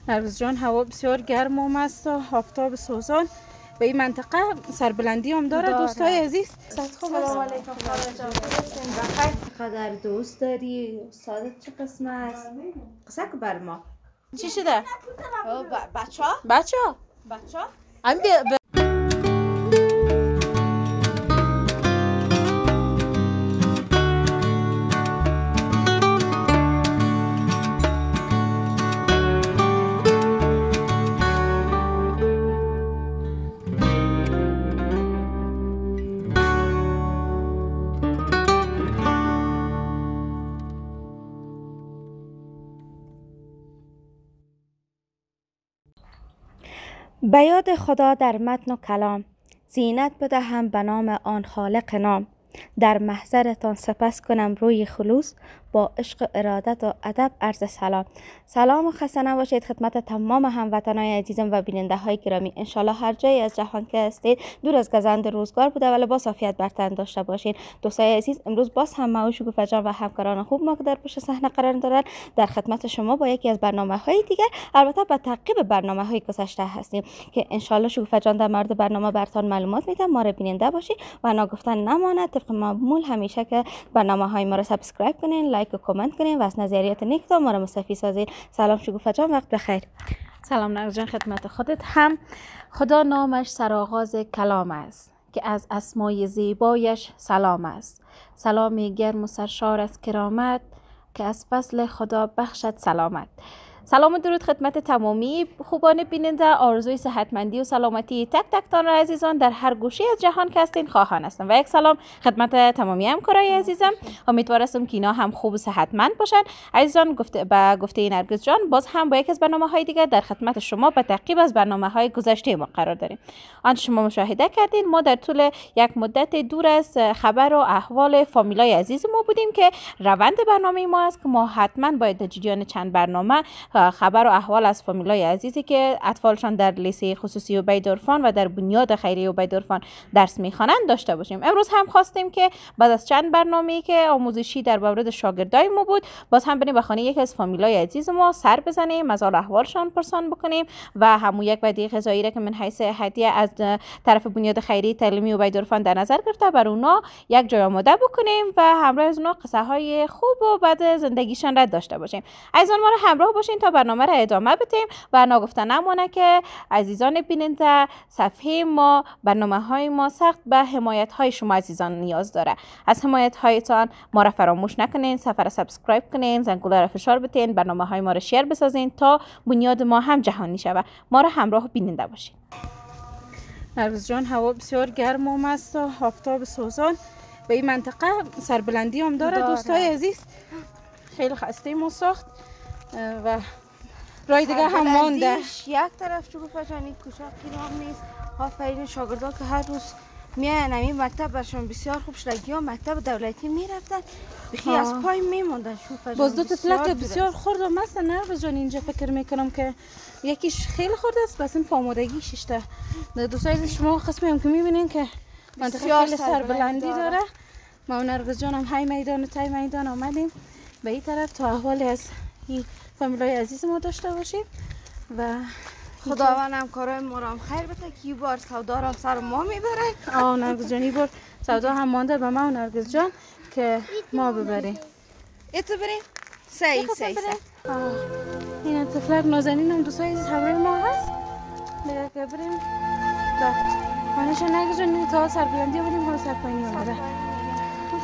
نرگس جان هوا بسیار گرم و مست و آفتاب سوزان به این منطقه سربلندی هم داره دوستای عزیز. سلام علیکم خاله جان. بخیر. قدر دوست داری؟ استادت چه قسم است؟ قصه که بر ما چی شده؟ بچه ها؟ به یاد خدا در متن و کلام، زینت بدهم به نام آن خالق نام. در محضرتان سپس کنم روی خلوص، با عشق و ارادت و ادب عرض سلام. سلام و خسته نباشید خدمت تمام هموطنان عزیزم و بیننده های گرامی. انشالله هر جایی از جهان که هستید دور از گزند روزگار بوده و لباس عافیت بر تن داشته باشین. دوستای عزیز، امروز باز هم ما و شکوفه جان و همکاران خوب ما که در پشت صحنه قرار دارن در خدمت شما با یکی از برنامه‌های دیگر، البته به تعقیب برنامه‌های گذشته هستیم که انشالله شکوفه جان در مورد برنامه براتون معلومات میدم. ما رو بیننده باشید و ناگفتن نماند. طبق معمول همیشه که برنامه‌های ما رو سابسکرایب کنین، لایک و کامنت کنین و از نظریات نیکتون ما رو مستفید سازین. سلام شکوفه جان، وقت بخیر. سلام نرگس جان، خدمت خودت هم. خدا نامش سرآغاز کلام است که از اسمای زیبایش سلام است. سلامی گرم و سرشار از کرامت که از فضل خدا بخشد سلامت. سلام و درود خدمت تمامی خوبان بیننده. آرزوی صحتمندی و سلامتی تک تک تان را عزیزان در هر گوشه از جهان که هستین خواهان هستم و یک سلام خدمت تمامی همکارای عزیزم. امیدوارم که اینا هم خوب و صحتمند باشن. عزیزان، گفته نرگس جان باز هم با یک از برنامه‌های دیگر در خدمت شما به تعقیب از برنامه‌های گذشته ما قرار داریم. آنچه شما مشاهده کردین، ما در طول یک مدت دور از خبر و احوال فامیلای عزیز ما بودیم که روند برنامه ما است که ما حتما باید در جریان چند برنامه خبر و احوال از فامیلای عزیزی که اطفالشان در لیسه خصوصی عبیدعرفان و در بنیاد خیریه عبیدعرفان درس میخوانند داشته باشیم. امروز هم خواستیم که بعد از چند برنامه‌ای که آموزشی در مورد شاگردای ما بود، باز هم بریم به خانه یک از فامیلای عزیز ما سر بزنیم، از حال احوالشان پرسان بکنیم و همون یک بدیه غذایی را که من حیث هدیه از طرف بنیاد خیریه تعلیمی عبیدعرفان در نظر گرفته بر اونا یک جای آماده بکنیم و همراه از اونا قصه های خوب و بعد زندگیشان را داشته باشیم. عزیزان، ما را همراه باشین تا برنامه را ادامه بدیم و ناگفته نمانه که عزیزان بیننده، صفحه ما، برنامه‌های ما سخت به حمایت های شما عزیزان نیاز داره. از حمایت هایتان ما را فراموش نکنین، صفحه را سابسکرایب کنین، زنگوله را فشار بدین، برنامه‌های ما را شیر بسازین تا بنیاد ما هم جهانی شود. ما را همراه بیننده باشین. نرگس جان هوا بسیار گرم و مست و آفتاب سوزان به این منطقه سربلندی هم داره دوستای عزیز. خیلی خسته ما ساخت و رای دیگه هم مانده. یک طرف شکوفه جان این کوچه قیرام نیست. آفرین شاگردا که هر روز میان این مکتب برشون بسیار خوب شد. یا مکتب دولتی میرفتن بخی از پای میموندن. شکوفه جان باز دو طفلک بسیار خرد و مست. نرگس جان اینجا فکر میکنم که یکیش خیلی خرد است بس این فامودگی ششته. دوستای عزیز، شما قسمی هم که میبینین که منطقه خیلی سربلندی داره. ما و نرگس جان هم های میدان و تای میدان آمدیم به این طرف تا احوال از این فامیلای عزیز ما داشته باشیم و خداوند هم کارای ما رو هم خیر بده که این بار سودا رو هم سر ما میبرن. نرگس جان این بار سودا هم مانده به ما و نرگس جان که ما ببریم. ایتو بریم سعی این طفلک نازنین هم دوستای عزیز همراه ما هست. دیگه که بریم خانهشان. نرگس جان تا سربلندی بریم ها سرپایینی آمده.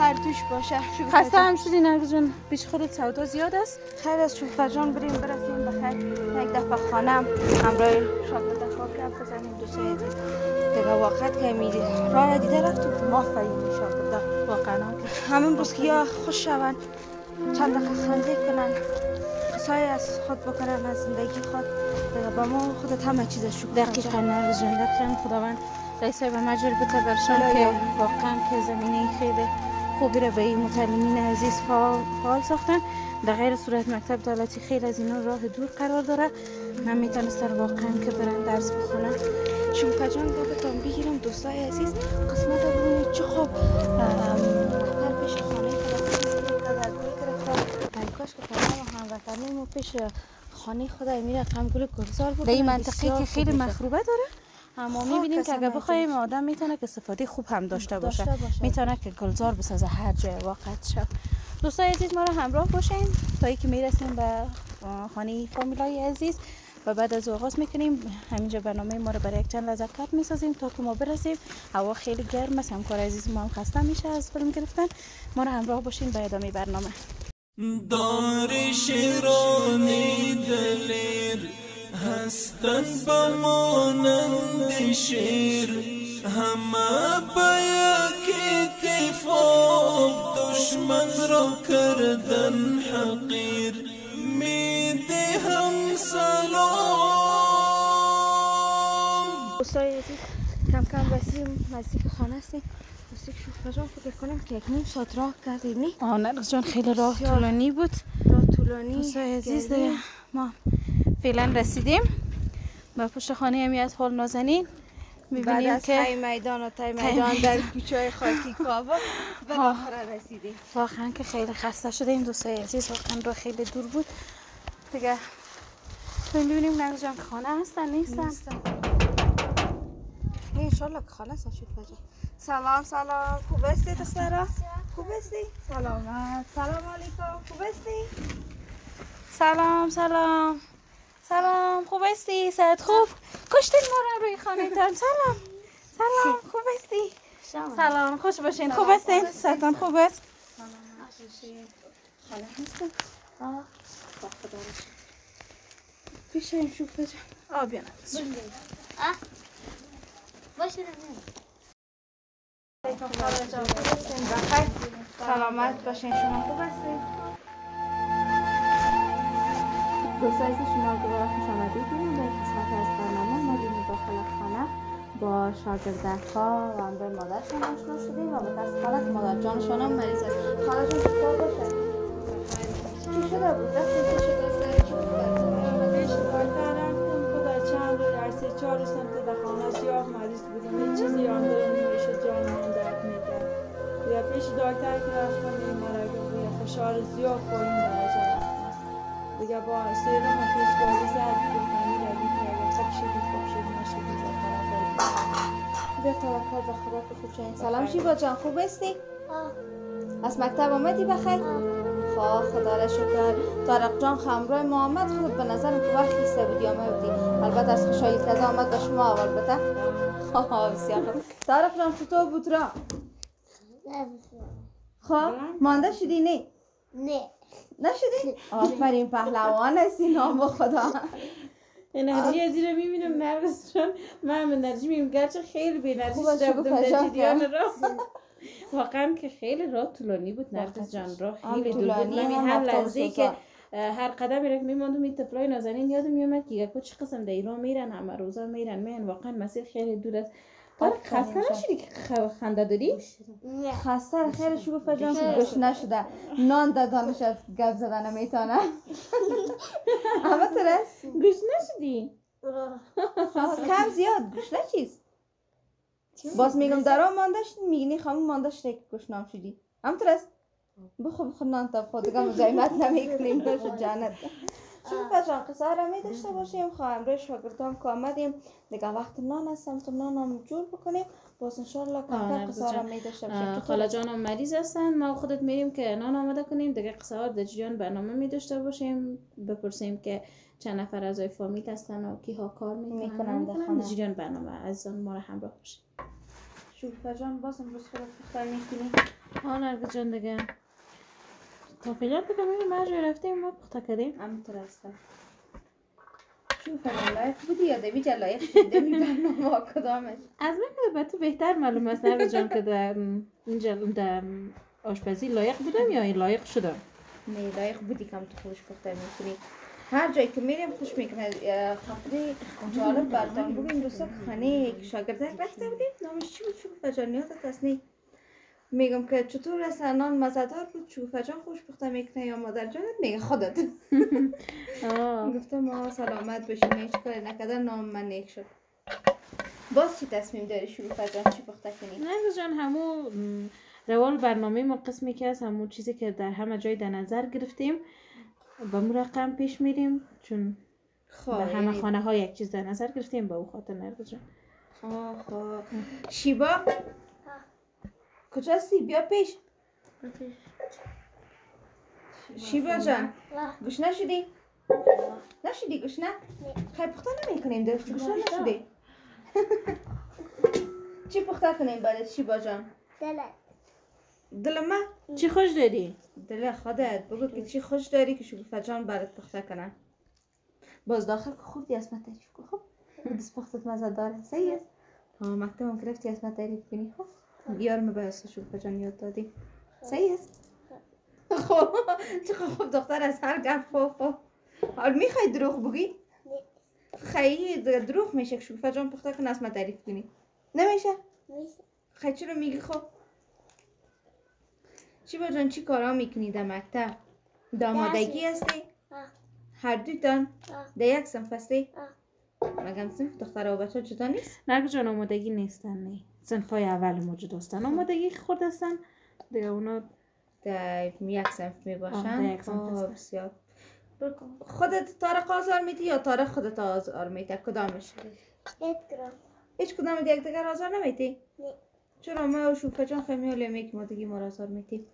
هر توش باشه. خسته هم شدی نرگس جان؟ پیش خودت سودا زیاد است؟ خیر از شکوفه جان بریم برسیم بخیر. یک دفعه خانم همراه شاگرد خواب گپ بزنیم دوستای عزیز. دیگه وقت که میری راه دیده رفت ما فریم شاگرد واقعا همین روز که یا خوش شون چند دقیقه خنده کنن قصای از خود بکنن از زندگی خود دیگه به ما خودت همه چیز شکر. دقیقا نرگس جان، دقیقا خداوند رئیسای به مجال بده برشان که واقعا که زمینه خیلی خوبی را به این متعلمین عزیز فعال ساختن. در غیر صورت مکتب دولتی خیلی از اینا راه دور قرار داره، نمیتونستن واقعا که برن درس بخونن. شکوفه جان گفتم بگیرم دوستای عزیز قسمت ببینید چه خوب در پیش خانه گرفتم در گوی گرفتم. کاش که تمام هموطنی ما پیش خانه خدا می رقم گل گلزار بود. در این منطقه که خیلی مخروبه داره، اما می‌بینیم که اگر بخوایم آدم میتونه که استفاده خوب هم داشته باشه. میتونه که گلزار بسازه هر جای واقع شد. دوستای عزیز ما رو همراه باشین تا اینکه میرسیم به خانه فامیلای عزیز و بعد از آغاز میکنیم همینجا برنامه ما رو برای یک چند لحظه کات میسازیم تا که ما برسیم. هوا خیلی گرم است، همکار عزیز ما هم خسته میشه از فیلم گرفتن. ما رو همراه باشین به ادامه برنامه. دار شیرانی دلیر هستن بمانند شیر، همه با یک اتفاق دشمن را کردن حقیر. میده هم سلام. دوستای عزیز کم کم رسیدیم نزدیک خانه هستیم. نزدیک شوفه جان فکر کنم که 1.5 ساعت راه کردیم. نی نرگس جان خیلی راه طولانی بود. راه طولانی. دوستای عزیز ما فعلا رسیدیم به پشت خانه امیت حال نازنین. می‌بینیم که تای میدان و تای میدان در کوچه‌های خاکی کابل بالاخره رسیدیم. واقعا که خیلی خسته شدیم دوستای عزیز، واقعا راه خیلی دور بود دیگه. می‌بینیم نرگس جان خانه هستن نیستن. انشالله که خلاص شد فجر. سلام خوب هستی دخترا؟ خوب هستی؟ سلامت. سلام علیکم. خوب هستی؟ سلام خوب هستی؟ صحت خوب؟ کشتین ما رو روی خانه تان. سلام خوب هستی؟ سلام خوش باشین. خوب هستین؟ صحتان خوب است؟ خاله هستن؟ با خدا رشد پیش این شوفه جان بیانم باشه علیکم خاله جان خوب هستین؟ بخیر سلامت باشین. شما خوب هستین؟ دوستای شما دوباره خوش آمدید. به قسمت از برنامه ما داخل خانه با شاگردها و به مادرشان آشنا شدیم و به دست حالت مادر جانشان هم مریض است. خاله جان چطور باشه؟ چی شده بود؟ دستش چی شده بود؟ کردم خدا چند روز در 3-4 روز در خانه سیاه مریض بودم. هیچ چیزی آنجا نمیشه، جان من درد میکرد. یا پیش دکتر که رفتم این مرگ فشار زیاد پایین درجه رفتم دیگه. با سیرم و پیشگاهی زد گفتنی روید که اگر خوب شدید نشدید و بیا توکل به خدا که خوب شدید. سلام شیبا جان خوب هستی؟ از مکتب آمدی بخیر؟ خدا را شکر. طارق جان خمرای ما آمد. خود به نظرم که وقت خیسته بودی آمدی. البته از خوشحالی که از آمد به شما البته. بسیار خوب. طارق جان چطور بود را؟ مانده شدی نه؟ نه نشدی؟ آفرین پهلوان هستی نام خدا. انرژی از این رو میبینم نرگس جان. من انرژی میبینم گرچه خیلی بی انرژی شده بودم در جریان راه. واقعا که خیلی راه طولانی بود نرگس جان. راه خیلی دور بود. من هر لحظه که هر قدمی را که میماندم این طفلای نازنین یادم میومد که یک چه قسم در ایران میرن، همه روزا میرن. واقعا مسیر خیلی دور است. خسته نشدی که خنده داری؟ خسته خیلی شگفت جان که گوش نشده. نان دادانش از گپ زدن میتونه. اما ترس گوش نشدی؟ کم زیاد گوش نچیز. باز میگم درام مانده شد میگنی خامون مانده شده که گوش نام شدی. اما ترس بخور نان تا خود دیگه مزاحمت نمیکنیم نوش جانت. شوفه جان قصه را می داشته باشیم. خواهم روی شاگردام که آمدیم دیگه وقت نان هستم تو نانم جور بکنیم. باز انشالله که قصه را می داشته باشیم. خاله جانم مریض هستن، ما خودت میریم که نان آماده کنیم دیگه. قصه ها در جریان برنامه می داشته باشیم. بپرسیم که چند نفر اعضای فامیل هستن و کیها کار میکنن در جریان برنامه. عزیزان ما را همراه باشید. شوفه جان باز امروز خودت بختار میکنی؟ نرگس جان دیگه تا فعلا بگم ما جای رفتیم ما پخته کردیم. همینطور هستم. شوفه جان لایق بودی یا دوی جا لایق بودی برنامه کدامش؟ از من که به تو بهتر معلوم است نرگس جان که در اینجا در آشپزی لایق بودم یا این لایق شدم؟ نه لایق بودی کم تو خوش پخته میکنی. هر جایی که میریم خوش میکنه. خاطری جالب براتون بگیم دوستا که خانه یک شاگردک رفته بودیم. نامش چی بود شوفه جان؟ یادت هست نه؟ میگم که چطور است نان مزه‌دار بود؟ شوفه جان خوش پخته میکنه یا مادر جانت؟ میگه خودت. گفتم ما سلامت باشین هیچ کاری نکردن نام من نیک شد. باز چی تصمیم داری شوفه جان چی پخته کنی؟ نرگس جان همون روال برنامه ما قسمی که هست همون چیزی که در همه جای در نظر گرفتیم با مو رقم پیش میریم چون خب به همه خانه ها یک چیز در نظر گرفتیم با او خاطر نرگس جان. خب شیبا کجاستی؟ بیا پیش. شیبا جان گوش نشدی؟ نشدی گوش نه؟ خیلی پخته نمی کنیم درست گوش نشدی؟ چی پخته کنیم برای شیبا جان؟ دل من؟ چی خوش داری؟ دل خودت بگو که چی خوش داری که شکوفه جان برات پخته کنن. باز داخل که خوردی اسمت تعریف کن. خب دست پختت مزه داره صحیح است. مکتبم گرفتی اسمت تعریف کنی. خب یارم به شکوفه جان یاد دادی صحیح است. خب چقدر خوب دختر از هر گپ. خب حال میخوای دروغ بگی؟ خیلی دروغ میشه که شکوفه جان پخته کنه اسمت تعریف کنی. نمیشه؟ خیلی چرا میگی؟ خب شیبا جان چی کارا میکنی در مکتب؟ دامادگی هستی؟ هر دویتان؟ در یک صنف هستی؟ مگم صنف دختر و بچه جدا نیست؟ نرگس جان آمادگی نیستن نه. صنف های اول موجود هستن. آمادگی خورد هستن دیگه اونا در یک صنف میباشن؟ در یک صنف هستن. بسیار. خودت طارق آزار میدی یا طارق خودت آزار میده؟ کدامش؟ هیچ کدام یک دیگر آزار نمیدی؟ نه. چرا ما و شوفه جان خیلی میالیم که ما دیگه ما را آزار میدی؟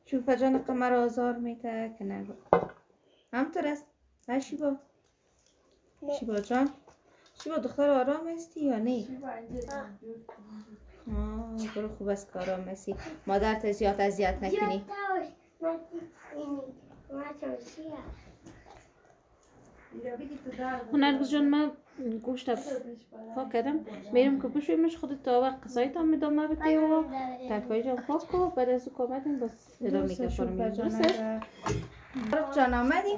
شوفه جان که مرا آزار میده که نگو همطور است؟ ها شیبا؟ شیبا جان؟ شیبا دختر آرام هستی یا نه؟ برو خوب است که آرام هستی. مادرت زیاد اذیت نکنی. نرگس جان من گوشت پاک کردم میرم که بشویمش خودت تا وقت قصایت هم میدامه بتی و ترکایی جان پاک کو بعد از او کامتیم بس ادامه که فرم میرم درسته؟ جان آمدی؟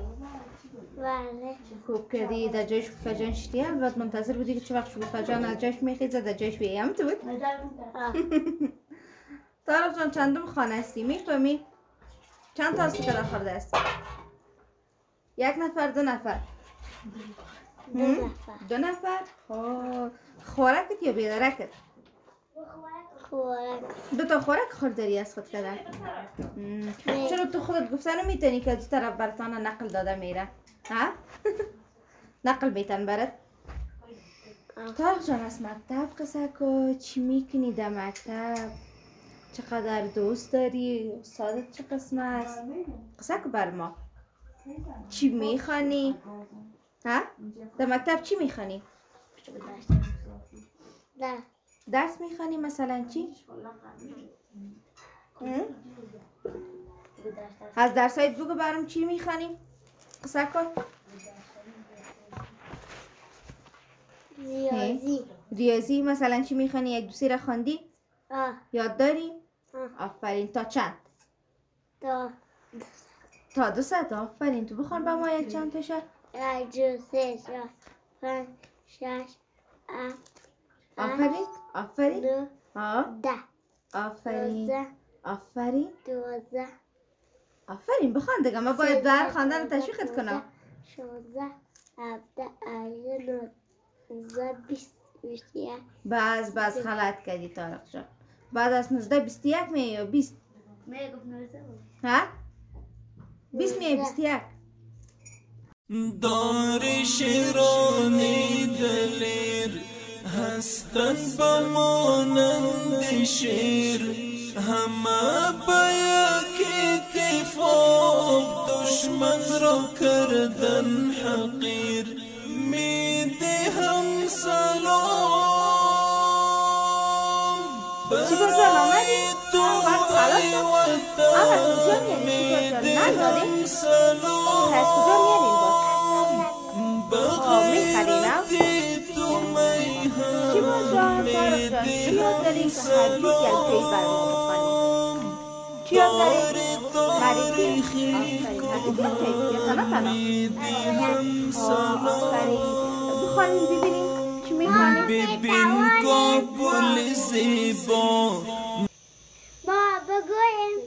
بله. خوب کردی در جای شکوفه جان شدی البته منتظر بودی که چه وقت شکوفه جان از جایش میخیزه در جایش بیایی تو بود؟ طارق جان چندم خانه هستی میفهمی؟ چند تا هستی که خورده است؟ یک نفر دو نفر؟ دو نفر؟ خوراکت یا بیدرکت؟ خوراک. دو تا خوراک خورداری از خود کردن؟ چرا تو خودت گفته نمیتونی که دو طرف برتانه نقل داده میره؟ ها؟ نقل میتن برات؟ طارق جان از مکتب قصه کو چی میکنی در مکتب؟ چقدر دوست داری؟ استادت چه قسم است؟ قصه کو بر ما چی میخوانی؟ ها؟ در مکتب چی میخوانی؟ درس میخوانی مثلا چی؟ از درسایت بگو برام چی میخوانی؟ قصه کن. ریاضی مثلا چی میخوانی؟ یک دوسی را خواندی؟ یاد داری؟ آفرین. تا چند؟ تا 200. آفرین. تو بخوان با ما یک چند تاشه؟ 1 2 3 4 5 6 7 آفرین. آفرین. 9 10 آفرین. آفرین. 12 آفرین. بخوان دیگه ما باید بر خواندن تشویقت کنم. 16 17 18 19 20 21 باز غلط کردی طارق جان. بعد از 19 21 میای یا 20؟ میگم 19 ها؟ 20 میای 21؟ دار شیرانی دلیر هستن با مانند شیر همه با یک اتفاق دشمن را کردن حقیر میدهم سلام برای توی وطن میدهم سلام بغیرتی تو میهم میدهم سلام بار تاریخی میدهم سلام ببین کابل زیبا ما بگویم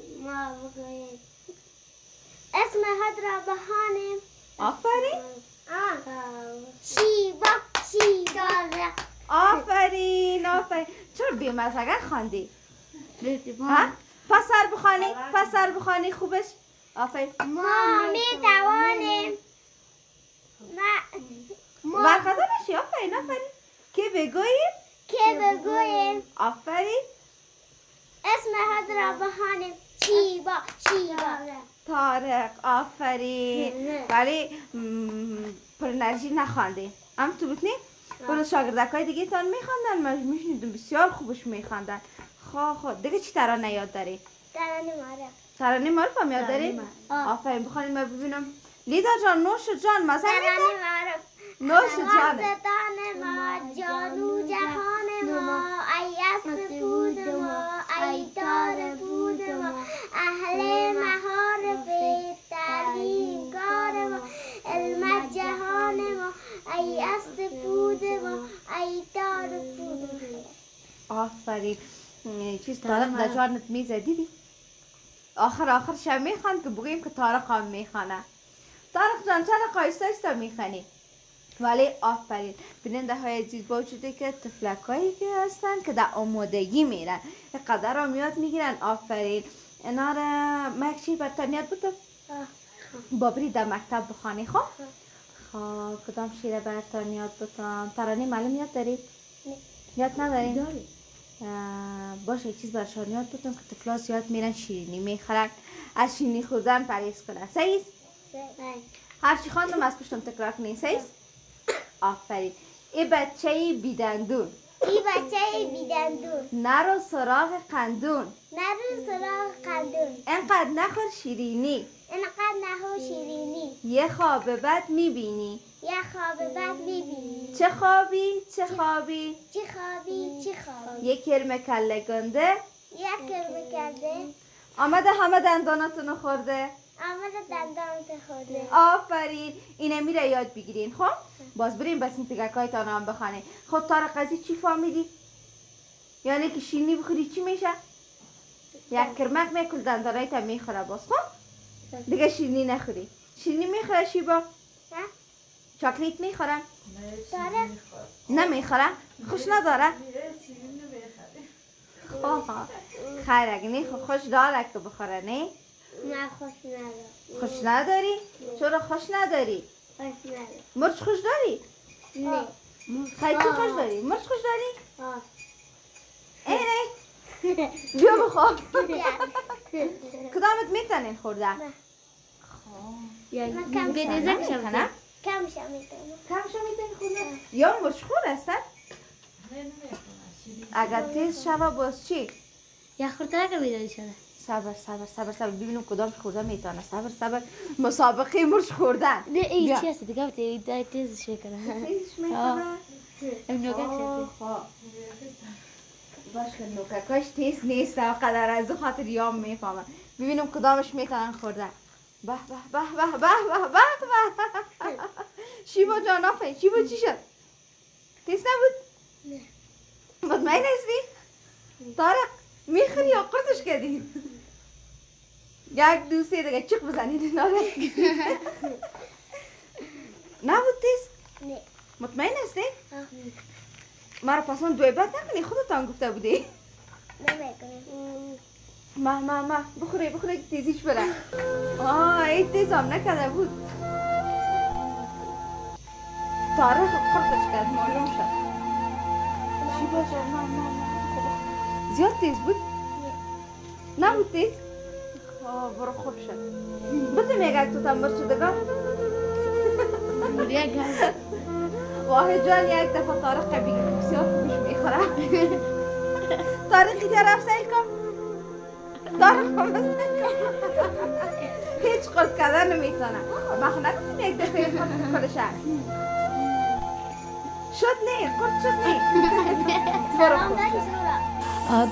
اسم خود را بخوانیم. آفرین. شیبا شیداره. آفرین. آفرین. چرا بی‌مزه خواندی؟ ها؟ پسر بخوانی خوبش. آفرین. ما می توانیم برخطا نشی. آفرین آفرین. که بگوییم آفرین. اسم خود را بخوانیم. شیبا. طارق. آفرین. ولی پر انرژی نخواندین. هم تو بودنی؟ برو شاگردکای دیگه تان میخواندن. من میشنیدم بسیار خوبش میخواندن. خب دیگه چی ترانه یاد داری؟ ترانه معروف هم یاد داری؟ آفرین. بخوانید من ببینم. لیدا جان نوش جان مثلا نوش جانه. ستان ما جانو جهان ما ای است بود ما ای دار بود ما اهل مهارف تعلیم کار ما علم جهان ما ای است بود ما ای دار بود ما. آفرین. چیز طارق در جانت میزه دیدی؟ آخر شب میخواند که بگوییم که طارق هم میخوانه. طارق جان چرا آیسته میخوانی؟ ولی آفرین. بیننده های عزیز باوجوده که طفلکایی که هستن که در آمادگی میرن قدر هم یاد میگیرن. آفرین. اینا را مکچی برتان یاد بودم بابری در مکتب بخوانی. خب کدام شیره برتان یاد بودم؟ ترانه معلوم یاد دارید؟ یاد ندارین؟ باشه چیز برشان یاد بودم که طفلا زیاد میرن شیرینی میخورن. از شیرینی خوردن پرهیز کنن. صحیح؟ هرچی خواندم از پشتم تکرار کنین. صحیح؟ آفرین. ای بچه بیدندون نرو سراغ قندون انقدر نخور شیرینی یه خواب بد میبینی چه خوابی یه کرم کله گنده آمده همه دنداناتونو خورده. آفرین. اینه میره یاد بگیرین. خب باز بریم بس این تگکای تانو هم بخوانین. خب طارق قضی چی فهمیدی؟ یعنی که شیرینی بخوری چی میشه؟ یک کرمک میکل دندانای تا میخوره. باز خب دیگه شیرینی نخوری. شیرینی میخوره شیبا؟ چاکلیت میخوره؟ نمیخوره؟ خوش نداره؟ خیر اگه نه خوش داره که بخوره. نه خوش نداری؟ چرا خوش نداری؟ مرچ خوش داری؟ نه. خیلی خوش داری؟ مرچ خوش داری؟ اینه بیا بخور. کدامت میتونین خورده؟ کمش میتونم. خورده؟ یا مرچ خور هستن؟ اگر تیز شوه باز چی؟ یا خورده که بیداری شده. صبر ببینم کدام خورده میتونه. صبر مسابقه مرچ خوردن. نه این چی هست دیگه تیزش میکنه. تیزش میکنه؟ این نوگه شده. باشه نوککاش تیز نیست و قدر از خاطر یام میفهمم. ببینم کدامش میتونن خورده. به شیبا جان آفرین. شیبا چی شد؟ تیز نبود؟ نه. مطمئن هستی؟ طارق میخوری یا قرطش کردی؟ یک دو سه دیگه چک بزنید. نبود تیز؟ نه. مطمئن هستی؟ مرا پسان دوی بد نکنی. خودتان گفته بودی. نمیکنم. بخوری تیزیش بره. این تیز هم نکرده بود. طارق خورتش کرد معلوم شد. چی باشه؟ زیاد تیز بود؟ نبود تیز؟ برو خوب شد. بده میگه تو تنبر شدگاه؟ واحد جان یک دفعه طارق قبیل بسیار خوبش میخوره. طارقی طرف سیل کن. طارق هیچ قرد کردن نمیتونه. من نگفتیم یک دفعه خود شد. شد نه قرد شد نه.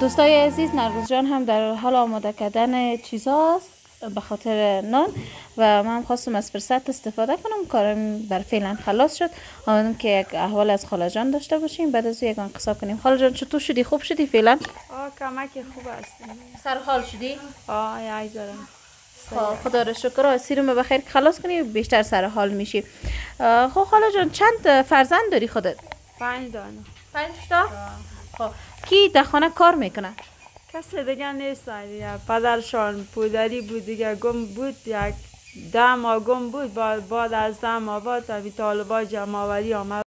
دوستای عزیز نرگس جان هم در حال آماده کردن چیزاست به خاطر نان و من خواستم از فرصت استفاده کنم. کارم بر فعلا خلاص شد. آمدم که یک احوال از خاله جان داشته باشیم بعد از یک قصه کنیم. خاله جان چطور شدی؟ خوب شدی فعلا؟ کمک خوب است. سر حال شدی؟ یای دارم. خدا را شکر. سیرم بخیر که خلاص کنی بیشتر سر حال میشی. خب خاله جان چند فرزند داری خودت؟ 5 دانه. 5 تا؟ خب کی در خانه کار میکنه؟ کسی دیگه نیستن دیگه. پدرشان پودری بود دیگه، گم بود، یک 10 ماه گم بود. بعد از 10 ماه بعد طالبا جمع‌آوری آمد